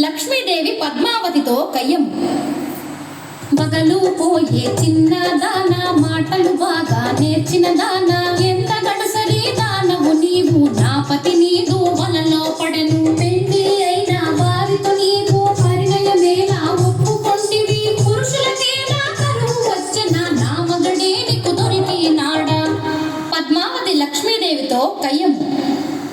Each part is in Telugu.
లక్ష్మీదేవి పద్మావతితో కయ్యం. బగలు పోయే చిన్న దాన, మాటలు బాగా నేర్చిన దాన, ఎంత గడుసరి దానవు నీవు, నా పతి నీదు వలలో పడెను. పెళ్లి అయిన వారితో నీవు పరిణయమేలా ఒప్పుకొంటివి, పురుషులకేలా కరువు వచ్చెనా, నా మగడే నీకు దొరికినాడా. పద్మావతి లక్ష్మీదేవితో కయ్యం.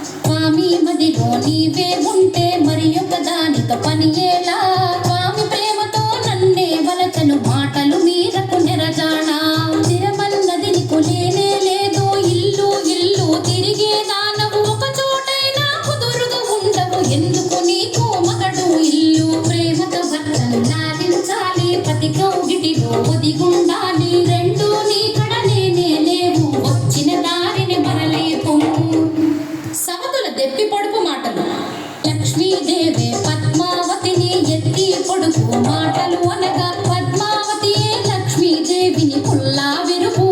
స్వామి మదిలో నీవే ఉంటే మరి ఒక దానితో పని ఎలా, స్వామి ప్రేమతో నన్నే వలచను, మాటలు మీరకు నిరజానా. స్థిరమన్నది నీకు లేనే లేదు, ఇల్లు ఇల్లు తిరిగే దానవు, ఒక చోటైనా కుదురుగా ఉండవు, ఎందుకు నీకు మగడు ఇల్లు. ప్రేమతో భర్తను లాలించాలి, ప్రతి కౌగిటిలో ఒదిగుండాలి, రెండు నీ కడ నేనే లేవు, వచ్చిన దారిని మరలే పొమ్ము. సవతుల దెప్పి పొడుపు మాటలు. లక్ష్మీదేవి పద్మావతిని ఎత్తి పొడుపు మాటలు అనగా, పద్మావతియే లక్ష్మీదేవిని పుల్లా విరుపు